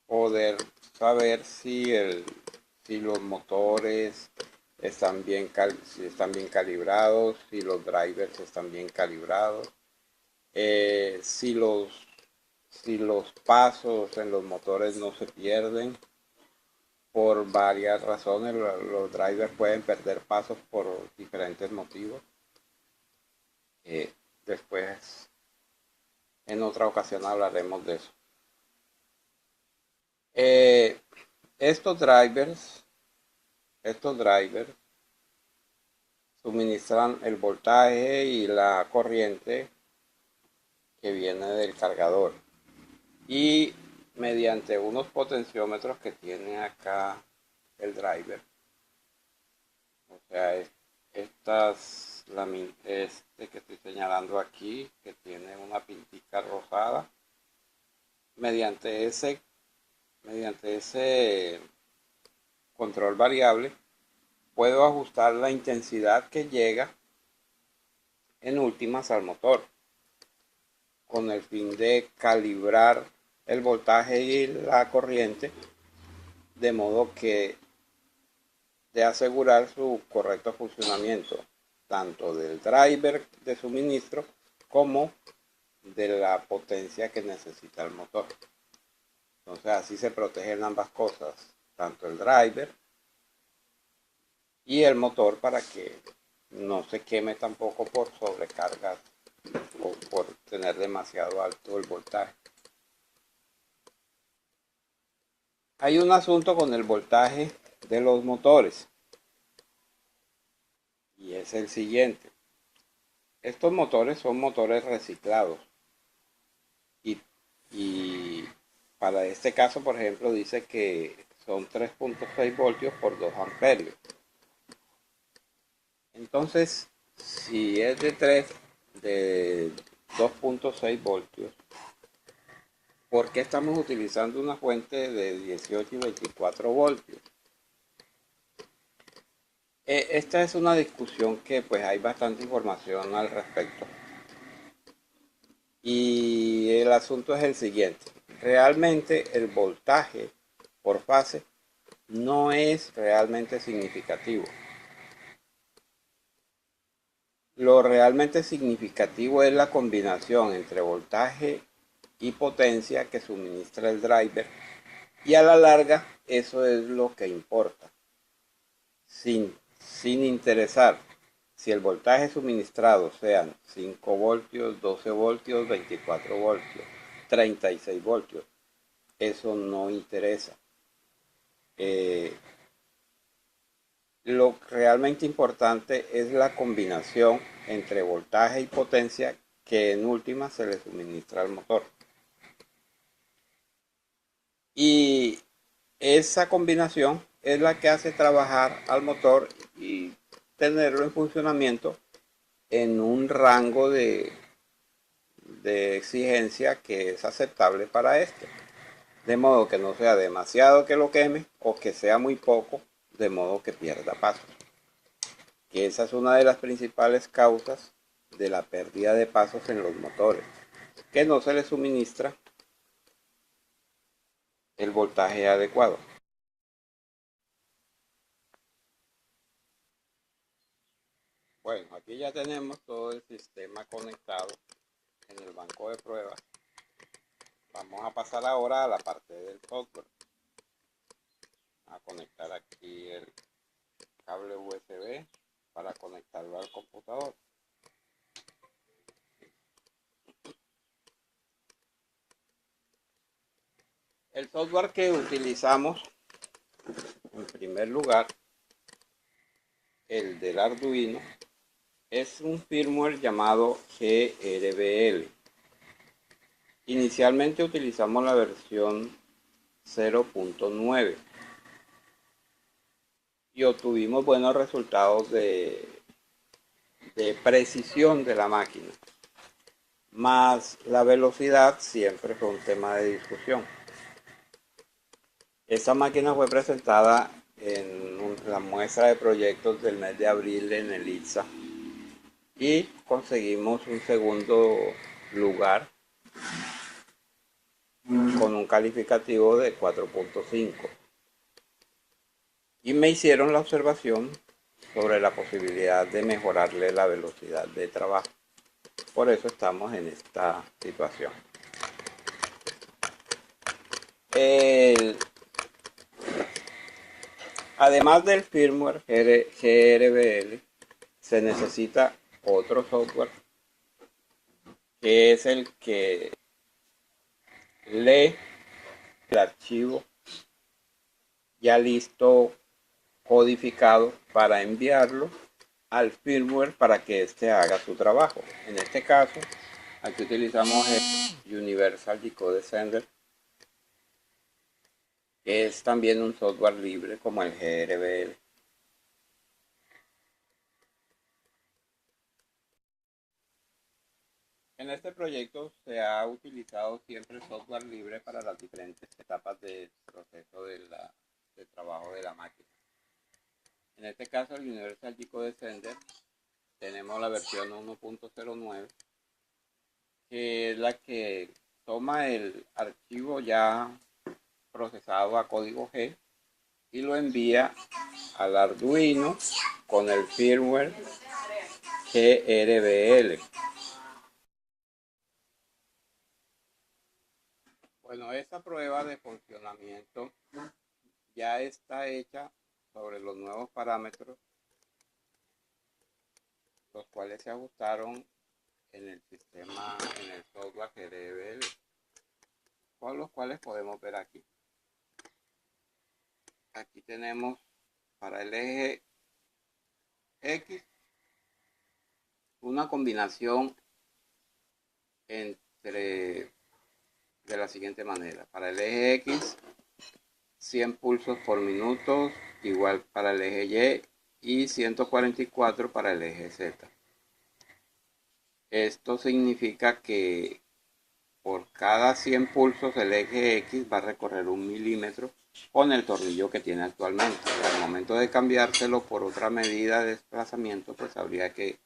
poder saber si los motores si están bien calibrados, si los drivers están bien calibrados, eh, si los, si los pasos en los motores no se pierden por varias razones. Los drivers pueden perder pasos por diferentes motivos. Eh, Después, en otra ocasión hablaremos de eso. Eh, estos drivers, estos drivers suministran el voltaje y la corriente que viene del cargador. Y mediante unos potenciómetros que tiene acá el driver, o sea, este que estoy señalando aquí, que tiene una pintica rosada, mediante ese control variable, puedo ajustar la intensidad que llega en últimas al motor, con el fin de calibrar el voltaje y la corriente, de modo que de asegurar su correcto funcionamiento, tanto del driver de suministro como de la potencia que necesita el motor. Entonces así se protegen ambas cosas, tanto el driver y el motor, para que no se queme tampoco por sobrecargas o por tener demasiado alto el voltaje. Hay un asunto con el voltaje de los motores y es el siguiente. Estos motores son motores reciclados y, y para este caso, por ejemplo, dice que son 3.6 voltios por 2 amperios. Entonces, si es de 2.6 voltios, ¿por qué estamos utilizando una fuente de 18 y 24 voltios? Esta es una discusión que pues hay bastante información al respecto. Y el asunto es el siguiente. Realmente el voltaje por fase no es realmente significativo. Lo realmente significativo es la combinación entre voltaje y potencia que suministra el driver, y a la larga eso es lo que importa, sin interesar si el voltaje suministrado sean 5 voltios, 12 voltios, 24 voltios, 36 voltios. Eso no interesa. Eh, lo realmente importante es la combinación entre voltaje y potencia que en última se le suministra al motor. Y esa combinación es la que hace trabajar al motor y tenerlo en funcionamiento en un rango de exigencia que es aceptable para este. De modo que no sea demasiado que lo queme o que sea muy poco, de modo que pierda pasos. Que esa es una de las principales causas de la pérdida de pasos en los motores, que no se les suministra el voltaje adecuado. Bueno, aquí ya tenemos todo el sistema conectado en el banco de pruebas. Vamos a pasar ahora a la parte del software. A conectar aquí el cable USB para conectarlo al computador. El software que utilizamos, en primer lugar, el del Arduino, es un firmware llamado GRBL. Inicialmente utilizamos la versión 0.9 y obtuvimos buenos resultados de precisión de la máquina, más la velocidad siempre fue un tema de discusión. Esta máquina fue presentada en la muestra de proyectos del mes de abril en el ITSA y conseguimos un segundo lugar con un calificativo de 4.5 y me hicieron la observación sobre la posibilidad de mejorarle la velocidad de trabajo. Por eso estamos en esta situación. Además del firmware GRBL, se necesita otro software que es el que lee el archivo ya listo, codificado, para enviarlo al firmware para que éste haga su trabajo. En este caso, aquí utilizamos el Universal Decode Sender, que es también un software libre como el GRBL. En este proyecto se ha utilizado siempre software libre para las diferentes etapas del proceso de trabajo de la máquina. En este caso, el Universal Decode Sender, tenemos la versión 1.09, que es la que toma el archivo ya procesado a código G y lo envía al Arduino con el firmware GRBL. Bueno, esta prueba de funcionamiento ya está hecha sobre los nuevos parámetros, los cuales se ajustaron en el sistema, en el software GRBL, con los cuales podemos ver aquí. Aquí tenemos para el eje X una combinación entre de la siguiente manera: para el eje X 100 pulsos por minuto, igual para el eje Y y 144 para el eje Z. Esto significa que por cada 100 pulsos el eje X va a recorrer 1 milímetro con el tornillo que tiene actualmente. Al momento de cambiárselo por otra medida de desplazamiento, pues habría que